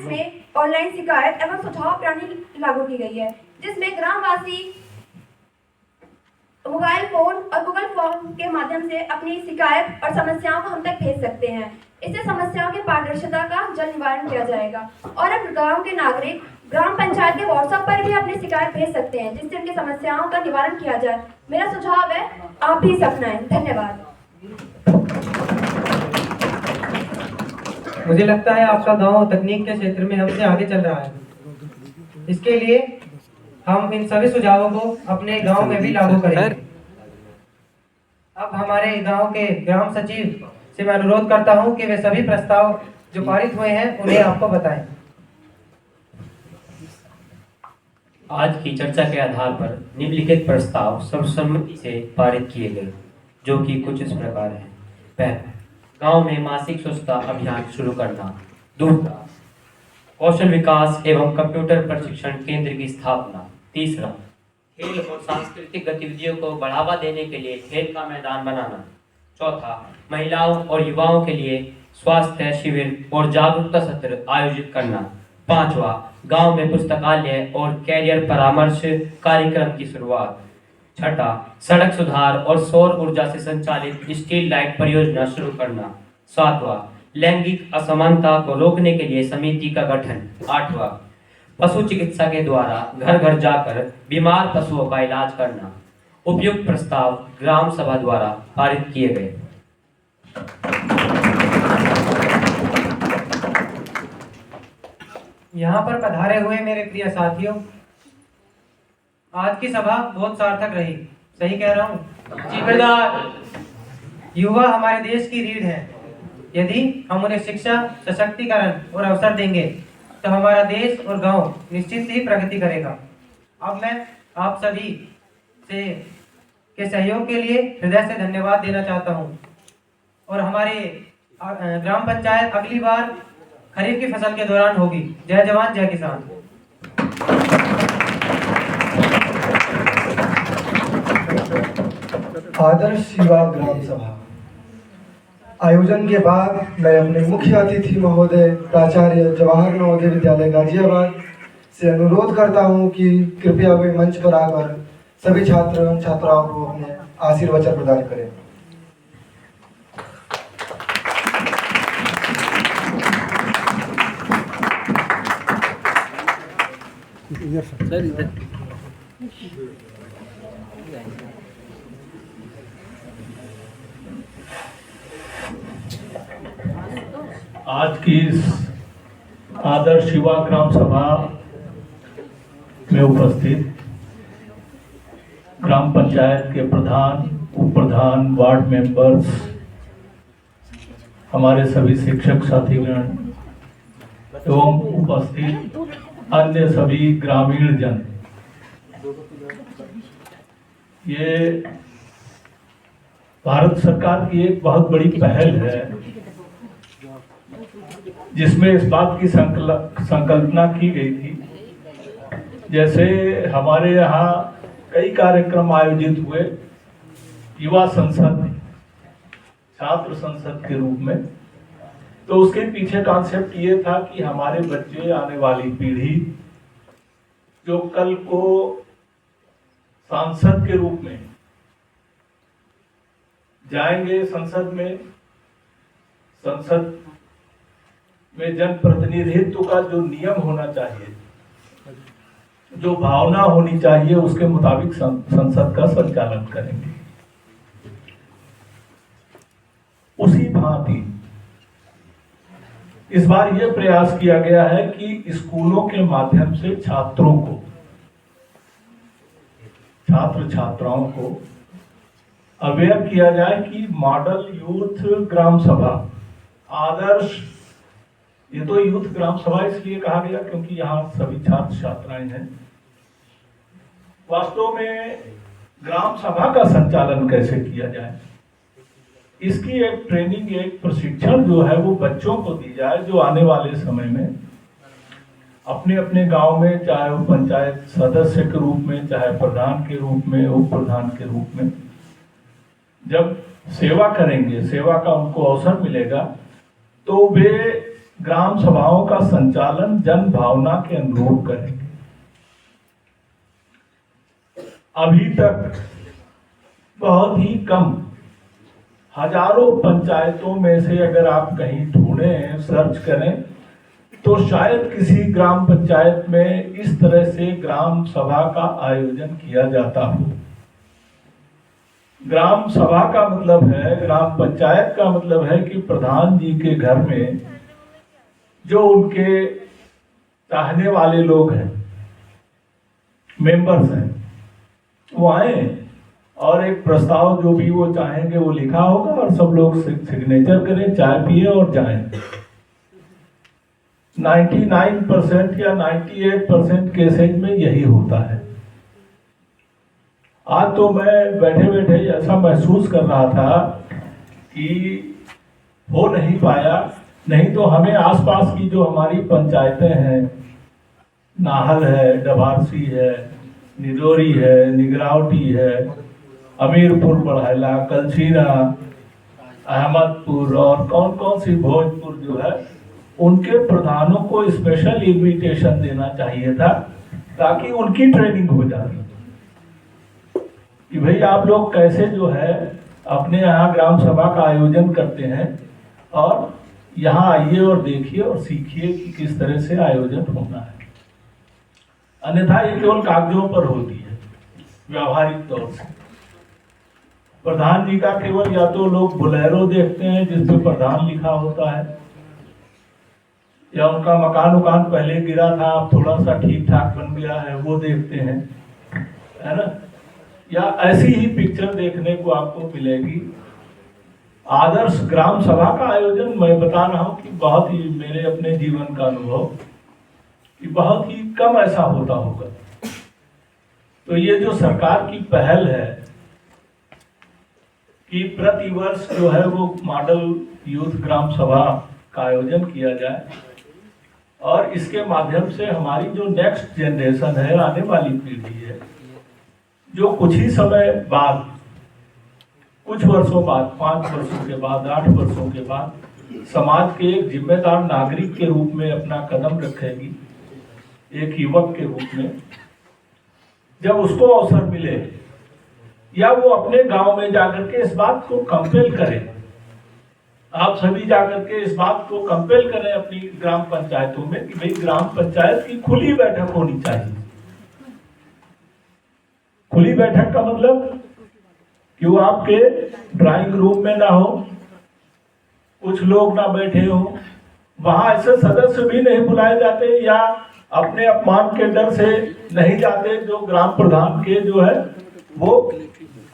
पंचायत में ऑनलाइन शिकायत एवं सुझाव प्रणाली लागू की गई है, जिसमें ग्रामवासी मोबाइल फोन और गूगल फॉर्म के माध्यम से अपनी शिकायत और समस्याओं को हम तक भेज सकते हैं। इससे समस्याओं की पारदर्शिता का जल्द निवारण किया जाएगा और अब गांव के नागरिक ग्राम पंचायत के व्हाट्सएप पर भी अपनी शिकायत भेज सकते हैं, जिससे उनकी समस्याओं का निवारण किया जाए। मेरा सुझाव है आप भी इसे अपनाएं। धन्यवाद। मुझे लगता है आपका गांव तकनीक के क्षेत्र में हमसे आगे चल रहा है। इसके लिए हम इन सभी सुझावों को अपने गांव में भी लागू करेंगे। अब हमारे गांव के ग्राम सचिव से मैं अनुरोध करता हूं कि वे सभी प्रस्ताव जो पारित हुए हैं उन्हें आपको बताएं। आज की चर्चा के आधार पर निम्नलिखित प्रस्ताव सर्वसम्मति से पारित किए गए, जो कि कुछ इस प्रकार हैं। पहला, गांव में मासिक स्वच्छता अभियान शुरू करना। दूसरा, कौशल विकास एवं कंप्यूटर प्रशिक्षण केंद्र की स्थापना। तीसरा, खेल और सांस्कृतिक गतिविधियों को बढ़ावा देने के लिए खेल का मैदान बनाना। चौथा, महिलाओं और युवाओं के लिए स्वास्थ्य शिविर और जागरूकता सत्र आयोजित करना। पांचवा, गांव में पुस्तकालय और कैरियर परामर्श कार्यक्रम की शुरुआत। छठा, सड़क सुधार और सौर ऊर्जा से संचालित स्ट्रीट लाइट परियोजना शुरू करना। सातवां, लैंगिक असमानता को रोकने के लिए समिति का गठन। आठवां, पशु चिकित्सा के द्वारा घर घर जाकर बीमार पशुओं का इलाज करना। उपयुक्त प्रस्ताव ग्राम सभा द्वारा पारित किए गए। यहाँ पर पधारे हुए मेरे प्रिय साथियों, आज की सभा बहुत सार्थक रही। सही कह रहा हूँ? जी प्रधान। युवा हमारे देश की रीढ़ है। यदि हम उन्हें शिक्षा, सशक्तिकरण और अवसर देंगे तो हमारा देश और गांव निश्चित ही प्रगति करेगा। अब मैं आप सभी से के सहयोग के लिए हृदय से धन्यवाद देना चाहता हूं और हमारे ग्राम पंचायत अगली बार खरीफ की फसल के दौरान होगी। जय जवान जय किसान। आदर्श युवा ग्राम सभा आयोजन के बाद मैं अपने मुख्य अतिथि महोदय प्राचार्य जवाहर नवोदय विद्यालय गाजियाबाद से अनुरोध करता हूं कि कृपया वे मंच पर आकर सभी छात्र एवं छात्राओं को अपने आशीर्वचन प्रदान करें। आज की इस आदर्श युवा ग्राम सभा में उपस्थित ग्राम पंचायत के प्रधान, उप प्रधान, वार्ड मेंबर्स, हमारे सभी शिक्षक साथीगण एवं उपस्थित अन्य सभी ग्रामीण जन, ये भारत सरकार की एक बहुत बड़ी पहल है जिसमें इस बात की संकल्पना की गई थी, जैसे हमारे यहाँ कई कार्यक्रम आयोजित हुए युवा संसद, छात्र संसद के रूप में, तो उसके पीछे कॉन्सेप्ट ये था कि हमारे बच्चे, आने वाली पीढ़ी जो कल को सांसद के रूप में जाएंगे संसद में जनप्रतिनिधित्व का जो नियम होना चाहिए, जो भावना होनी चाहिए, उसके मुताबिक संसद का संचालन करेंगे। उसी भांति इस बार यह प्रयास किया गया है कि स्कूलों के माध्यम से छात्रों को, छात्र छात्राओं को अवेयर किया जाए कि मॉडल यूथ ग्राम सभा, आदर्श, ये तो यूथ ग्राम सभा इसलिए कहा गया क्योंकि यहाँ सभी छात्र छात्राएं हैं। वास्तव में ग्राम सभा का संचालन कैसे किया जाए, इसकी एक ट्रेनिंग, एक प्रशिक्षण जो है वो बच्चों को दी जाए, जो आने वाले समय में अपने अपने गांव में, चाहे वो पंचायत सदस्य के रूप में, चाहे प्रधान के रूप में, उप प्रधान के रूप में, जब सेवा करेंगे, सेवा का उनको अवसर मिलेगा, तो वे ग्राम सभाओं का संचालन जन भावना के अनुरूप करेंगे। अभी तक बहुत ही कम, हजारों पंचायतों में से अगर आप कहीं ढूंढें, सर्च करें, तो शायद किसी ग्राम पंचायत में इस तरह से ग्राम सभा का आयोजन किया जाता हो। ग्राम सभा का मतलब है, ग्राम पंचायत का मतलब है कि प्रधान जी के घर में जो उनके चाहने वाले लोग हैं, मेंबर्स हैं, वो आए और एक प्रस्ताव जो भी वो चाहेंगे वो लिखा होगा और सब लोग सिग्नेचर करें, चाय पिए और जाएं। 99% या 98% केसेज में यही होता है। आज तो मैं बैठे बैठे ऐसा महसूस कर रहा था कि हो नहीं पाया, नहीं तो हमें आसपास की जो हमारी पंचायतें हैं, नाहल है, डभारसी है, निदोरी है, निगरावटी है, अमीरपुर बढ़ैला, कलसीना, अहमदपुर और कौन कौन सी भोजपुर जो है, उनके प्रधानों को स्पेशल इन्विटेशन देना चाहिए था ताकि उनकी ट्रेनिंग हो जाती कि भाई आप लोग कैसे जो है अपने यहाँ ग्राम सभा का आयोजन करते हैं और यहाँ आइए और देखिए और सीखिए कि किस तरह से आयोजन होना है। अन्यथा ये केवल कागजों पर होती है, व्यावहारिक तौर से। प्रधान जी का केवल या तो लोग बोलेरो देखते हैं जिसपे प्रधान लिखा होता है, या उनका मकान उकान पहले गिरा था अब थोड़ा सा ठीक ठाक बन गया है वो देखते हैं, है ना, या ऐसी ही पिक्चर देखने को आपको मिलेगी। आदर्श ग्राम सभा का आयोजन मैं बता रहा हूं कि बहुत ही मेरे अपने जीवन का अनुभव कि बहुत ही कम ऐसा होता होगा। तो ये जो सरकार की पहल है कि प्रति वर्ष जो है वो मॉडल यूथ ग्राम सभा का आयोजन किया जाए और इसके माध्यम से हमारी जो नेक्स्ट जनरेशन है, आने वाली पीढ़ी है, जो कुछ ही समय बाद, कुछ वर्षों बाद, 5 वर्षों के बाद, 8 वर्षों के बाद समाज के एक जिम्मेदार नागरिक के रूप में अपना कदम रखेगी, एक युवक के रूप में, जब उसको अवसर मिले या वो अपने गांव में जाकर के इस बात को कंपेल करे, आप सभी जाकर के इस बात को कंपेल करें अपनी ग्राम पंचायतों में कि भाई ग्राम पंचायत की खुली बैठक होनी चाहिए। खुली बैठक का मतलब कि वो आपके ड्राइंग रूम में ना हो, कुछ लोग ना बैठे हो, वहां ऐसे सदस्य भी नहीं बुलाए जाते या अपने अपमान के डर से नहीं जाते जो ग्राम प्रधान के जो है वो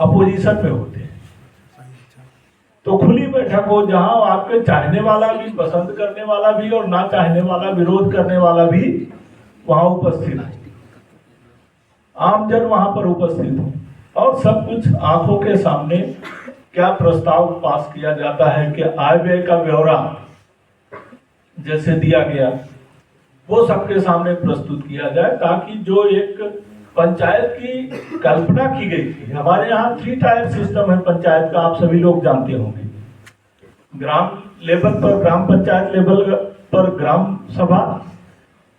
अपोजिशन में होते हैं। तो खुली बैठक हो जहां आपके चाहने वाला भी, पसंद करने वाला भी और ना चाहने वाला, विरोध करने वाला भी वहां उपस्थित हो, आमजन वहां पर उपस्थित हो और सब कुछ आंखों के सामने क्या प्रस्ताव पास किया जाता है कि आय व्यय का ब्यौरा जैसे दिया गया वो सबके सामने प्रस्तुत किया जाए, ताकि जो एक पंचायत की कल्पना की गई थी। हमारे यहाँ 3 टायर सिस्टम है पंचायत का, आप सभी लोग जानते होंगे। ग्राम लेवल पर, ग्राम पंचायत लेवल पर ग्राम सभा,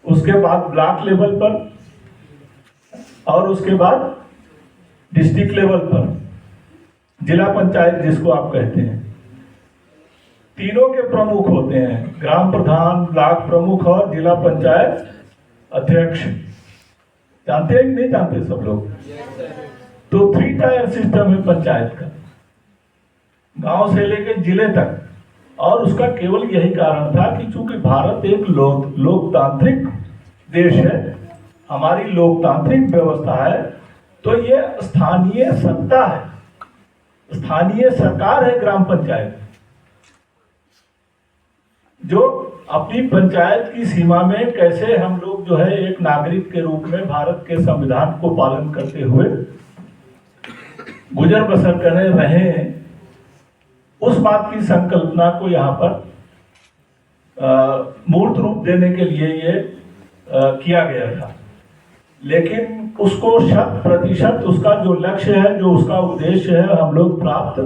उसके बाद ब्लॉक लेवल पर और उसके बाद डिस्ट्रिक्ट लेवल पर जिला पंचायत जिसको आप कहते हैं। तीनों के प्रमुख होते हैं, ग्राम प्रधान, ब्लॉक प्रमुख और जिला पंचायत अध्यक्ष। जानते हैं कि नहीं जानते सब लोग? तो 3 टायर सिस्टम है पंचायत का, गांव से लेकर जिले तक। और उसका केवल यही कारण था कि चूंकि भारत एक लोकतांत्रिक देश है, हमारी लोकतांत्रिक व्यवस्था है, तो ये स्थानीय सत्ता है, स्थानीय सरकार है ग्राम पंचायत, जो अपनी पंचायत की सीमा में कैसे हम लोग जो है एक नागरिक के रूप में भारत के संविधान को पालन करते हुए गुजर बसर कर रहे हैं, उस बात की संकल्पना को यहाँ पर मूर्त रूप देने के लिए ये किया गया था। लेकिन उसको 100% उसका जो लक्ष्य है, जो उसका उद्देश्य है, हम लोग प्राप्त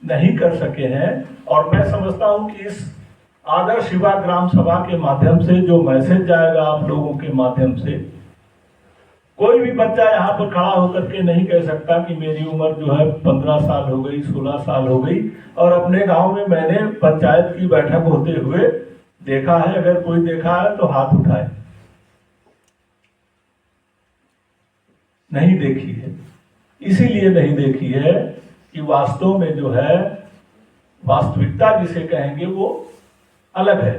नहीं कर सके हैं। और मैं समझता हूँ कि इस आदर्श युवा ग्राम सभा के माध्यम से जो मैसेज जाएगा आप लोगों के माध्यम से, कोई भी बच्चा यहाँ पर खड़ा होकर के नहीं कह सकता कि मेरी उम्र जो है 15 साल हो गई, 16 साल हो गई और अपने गांव में मैंने पंचायत की बैठक होते हुए देखा है। अगर कोई देखा है तो हाथ उठाए। नहीं देखी है। इसीलिए नहीं देखी है कि वास्तव में जो है वास्तविकता जिसे कहेंगे वो अलग है।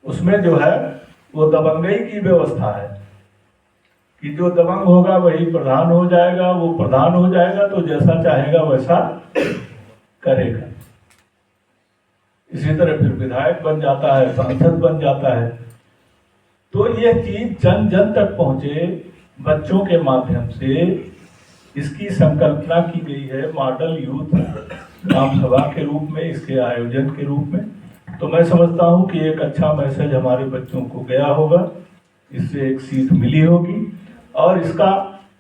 उसमें जो है वो दबंगई की व्यवस्था है कि जो दबंग होगा वही प्रधान हो जाएगा, वो प्रधान हो जाएगा तो जैसा चाहेगा वैसा करेगा। इसी तरह फिर विधायक बन जाता है, सांसद बन जाता है। तो यह चीज जन जन तक पहुंचे बच्चों के माध्यम से, इसकी संकल्पना की गई है मॉडल यूथ ग्राम सभा के रूप में, इसके आयोजन के रूप में। तो मैं समझता हूं कि एक अच्छा मैसेज हमारे बच्चों को गया होगा, इससे एक सीख मिली होगी और इसका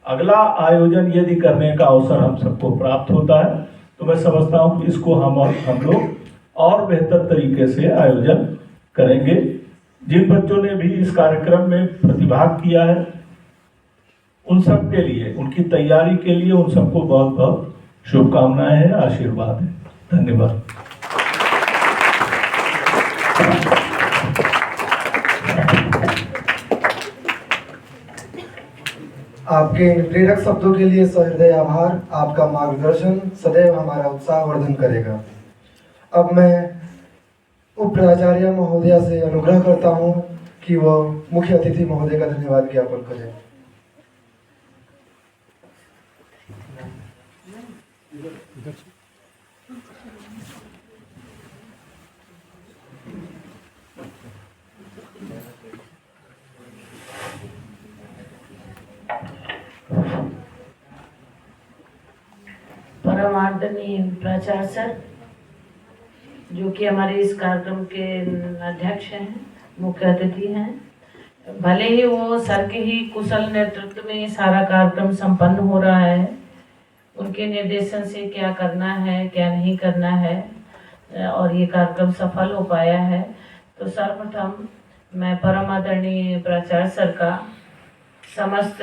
अगला आयोजन यदि करने का अवसर हम सबको प्राप्त होता है तो मैं समझता हूं कि इसको हम लोग और बेहतर तरीके से आयोजन करेंगे। जिन बच्चों ने भी इस कार्यक्रम में प्रतिभाग किया है उन सब के लिए, उनकी तैयारी के लिए उन सबको बहुत बहुत शुभकामनाएं हैं, आशीर्वाद है। धन्यवाद। आपके इन प्रेरक शब्दों के लिए सहृदय आभार। आपका मार्गदर्शन सदैव हमारा उत्साह वर्धन करेगा। अब मैं उप प्राचार्य महोदया से अनुग्रह करता हूं कि वह मुख्य अतिथि महोदय का धन्यवाद ज्ञापन करें। परम आदरणीय प्राचार्य सर, जो कि हमारे इस कार्यक्रम के अध्यक्ष हैं, मुख्य अतिथि हैं। भले ही वो सर के ही कुशल नेतृत्व में ये सारा कार्यक्रम संपन्न हो रहा है, उनके निर्देशन से क्या करना है क्या नहीं करना है और ये कार्यक्रम सफल हो पाया है। तो सर्वप्रथम मैं परम आदरणीय प्राचार्य सर का समस्त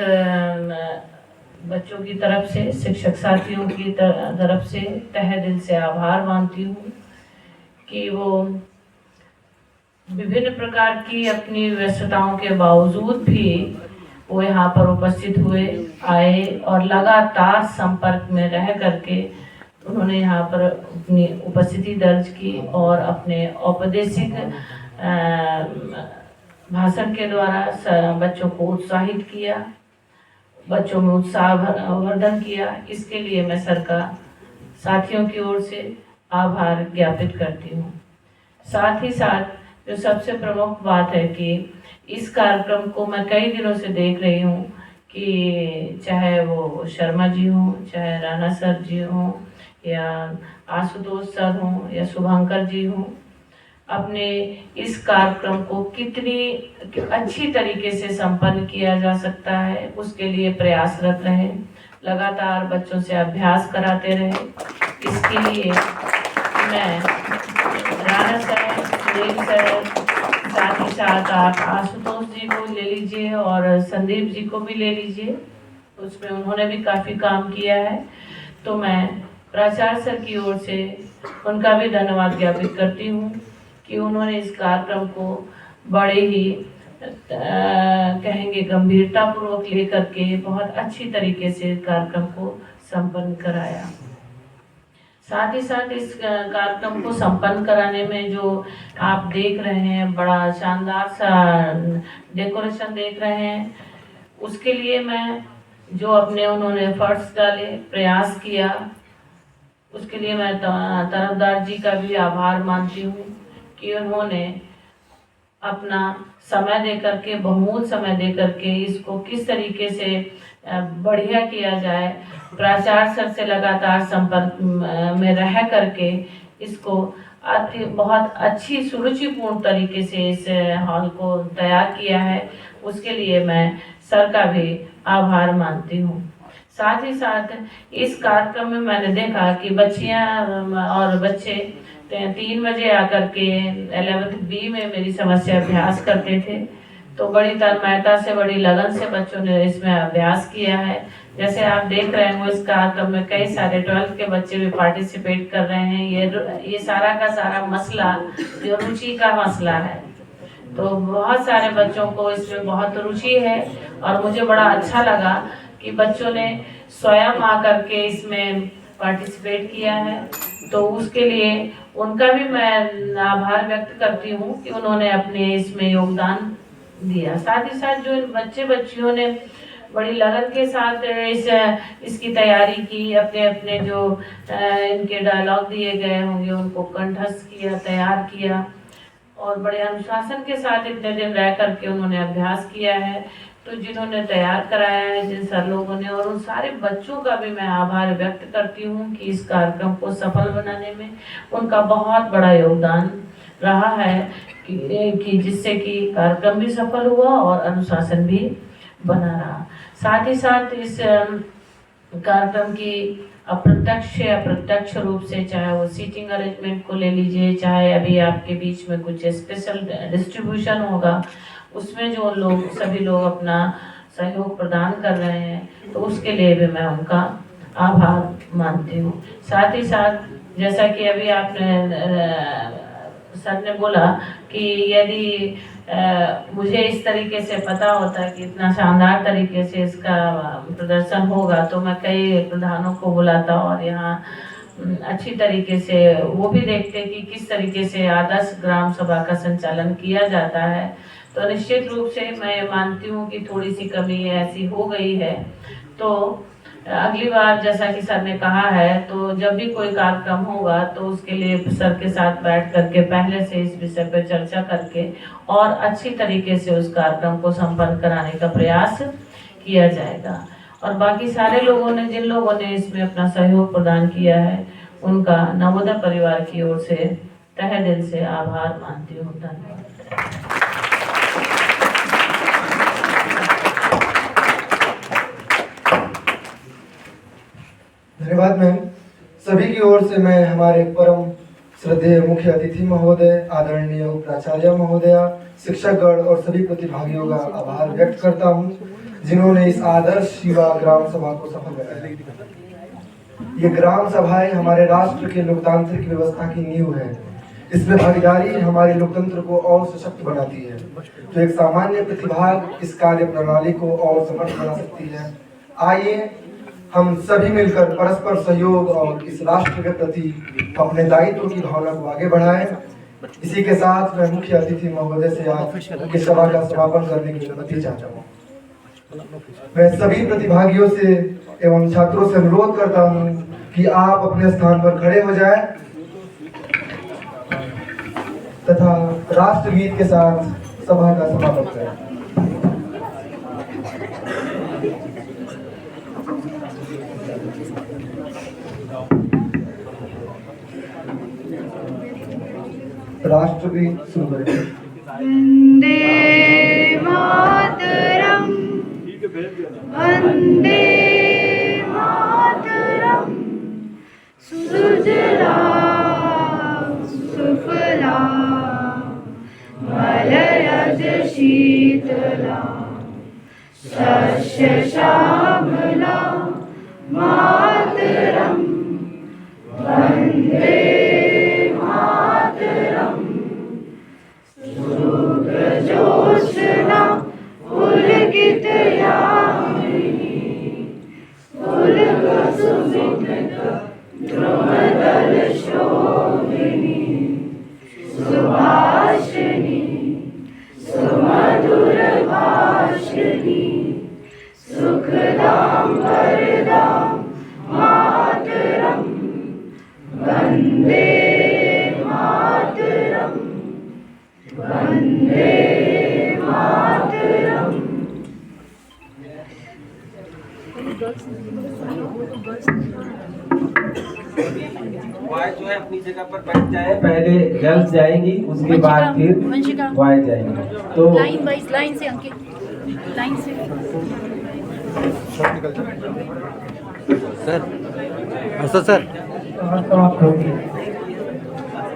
बच्चों की तरफ से, शिक्षक साथियों की तरफ से तहे दिल से आभार मानती हूँ कि वो विभिन्न प्रकार की अपनी व्यस्तताओं के बावजूद भी वो यहाँ पर उपस्थित हुए, आए और लगातार संपर्क में रह करके उन्होंने यहाँ पर अपनी उपस्थिति दर्ज की और अपने औपदेशिक भाषण के द्वारा बच्चों को उत्साहित किया, बच्चों में उत्साह वर्धन किया। इसके लिए मैं सर का साथियों की ओर से आभार ज्ञापित करती हूँ। साथ ही साथ जो सबसे प्रमुख बात है कि इस कार्यक्रम को मैं कई दिनों से देख रही हूँ कि चाहे वो शर्मा जी हों, चाहे राणा सर जी हों या आशुतोष सर हों या शुभंकर जी हों, अपने इस कार्यक्रम को कितनी अच्छी तरीके से संपन्न किया जा सकता है उसके लिए प्रयासरत रहे, लगातार बच्चों से अभ्यास कराते रहे। इसके लिए मैं राणा सर, सुनील सर, साथ ही साथ आप आशुतोष जी को ले लीजिए और संदीप जी को भी ले लीजिए, उसमें उन्होंने भी काफ़ी काम किया है। तो मैं प्राचार्य सर की ओर से उनका भी धन्यवाद ज्ञापित करती हूँ कि उन्होंने इस कार्यक्रम को बड़े ही कहेंगे गंभीरतापूर्वक लेकर के बहुत अच्छी तरीके से कार्यक्रम को संपन्न कराया। साथ ही साथ इस कार्यक्रम को संपन्न कराने में जो आप देख रहे हैं, बड़ा शानदार सा डेकोरेशन देख रहे हैं, उसके लिए मैं जो अपने उन्होंने एफर्ट्स डाले, प्रयास किया, उसके लिए मैं तरफदार जी का भी आभार मानती हूँ कि उन्होंने अपना समय दे करके, बहुमूल्य समय दे करके इसको किस तरीके से बढ़िया किया जाए, प्राचार्य सर से लगातार संपर्क में रह करके इसको बहुत अच्छी सुरुचिपूर्ण तरीके से इस हॉल को तैयार किया है। उसके लिए मैं सर का भी आभार मानती हूँ। साथ ही साथ इस कार्यक्रम में मैंने देखा कि बच्चियाँ और बच्चे 3 बजे आकर के 11th B में मेरी समस्या अभ्यास करते थे। तो बड़ी तन्मयता से, बड़ी लगन से बच्चों ने इसमें अभ्यास किया है। जैसे आप देख रहे हैं, इस कार्यक्रम में कई सारे 12th के बच्चे भी पार्टिसिपेट कर रहे हैं। ये सारा का सारा मसला जो रुचि का मसला है। तो बहुत सारे बच्चों को इसमें बहुत रुचि है और मुझे बड़ा अच्छा लगा कि बच्चों ने स्वयं आकर के इसमें पार्टिसिपेट किया है। तो उसके लिए उनका भी मैं आभार व्यक्त करती हूँ कि उन्होंने अपने इसमें योगदान दिया। साथ ही साथ जो बच्चे बच्चियों ने बड़ी लगन के साथ इसकी तैयारी की, अपने अपने जो इनके डायलॉग दिए गए होंगे उनको कंठस्थ किया, तैयार किया और बड़े अनुशासन के साथ इतने दिन रह करके उन्होंने अभ्यास किया है। तो जिन्होंने तैयार कराया है, जिन सर लोगों ने, और उन सारे बच्चों का भी मैं आभार व्यक्त करती हूँ कि इस कार्यक्रम को सफल बनाने में उनका बहुत बड़ा योगदान रहा है कि जिससे कि कार्यक्रम भी सफल हुआ और अनुशासन भी बना रहा। साथ ही साथ इस कार्यक्रम की अप्रत्यक्ष या प्रत्यक्ष रूप से, चाहे वो सीटिंग अरेंजमेंट को ले लीजिए, चाहे अभी आपके बीच में कुछ स्पेशल डिस्ट्रीब्यूशन होगा, उसमें जो लोग, सभी लोग अपना सहयोग प्रदान कर रहे हैं, तो उसके लिए भी मैं उनका आभार मानती हूँ। साथ ही साथ जैसा कि अभी आपने सर ने बोला कि यदि मुझे इस तरीके से पता होता कि इतना शानदार तरीके से इसका प्रदर्शन होगा तो मैं कई प्रधानों को बुलाता और यहाँ अच्छी तरीके से वो भी देखते कि किस तरीके से आदर्श ग्राम सभा का संचालन किया जाता है। तो निश्चित रूप से मैं मानती हूँ कि थोड़ी सी कमी ऐसी हो गई है। तो अगली बार जैसा कि सर ने कहा है, तो जब भी कोई कार्यक्रम होगा तो उसके लिए सर के साथ बैठ करके पहले से इस विषय पर चर्चा करके और अच्छी तरीके से उस कार्यक्रम को संपन्न कराने का प्रयास किया जाएगा। और बाकी सारे लोगों ने, जिन लोगों ने इसमें अपना सहयोग प्रदान किया है, उनका नवोदय परिवार की ओर से तहे दिल से आभार मानती हूँ। धन्यवाद। धन्यवाद मैम। सभी की ओर से मैं हमारे परम श्रद्धेय मुख्य अतिथि महोदय, आदरणीय प्राचार्य महोदया, शिक्षकगण और सभी प्रतिभागियों का आभार व्यक्त करता हूं, जिन्होंने इस आदर्श युवा ग्राम सभा को सफल बनाया। ये ग्राम सभाएं हमारे राष्ट्र के लोकतांत्रिक व्यवस्था की नींव है। इसमें भागीदारी हमारे लोकतंत्र को और सशक्त बनाती है। तो एक सामान्य प्रतिभाग इस कार्य प्रणाली को और समर्थ बना सकती है। आइए हम सभी मिलकर परस्पर सहयोग और इस राष्ट्र के प्रति अपने दायित्व की भावना को आगे बढ़ाएं। इसी के साथ मैं मुख्य अतिथि महोदय से आज की सभा का समापन करने की अनुमति चाहता हूँ। मैं सभी प्रतिभागियों से एवं छात्रों से अनुरोध करता हूँ कि आप अपने स्थान पर खड़े हो जाएं तथा राष्ट्रगीत के साथ सभा का समापन करें। राष्ट्रगीत शुरू करें। वंदे मातरम, वंदे मातरम, सुजलां सुफलां मलयज शीतलां शस्य श्यामलां मातरम, वंदे जोत्स्ना पुलकित यामिनी, पुलकसुमित द्रुमदल शोभिनी, सुभाषिनी सुमधुर भाषिणी, सुखदां वरदां मातरम, वंदे मातरम, वंदे मातरम। वाइज जो है अपनी जगह पर बैठ जाए, पहले गर्ल्स जाएंगी, उसके बाद फिर वाइज जाएंगी। तो लाइन वाइज, लाइन से अंकित, लाइन से। सर, सर समाप्त होगी।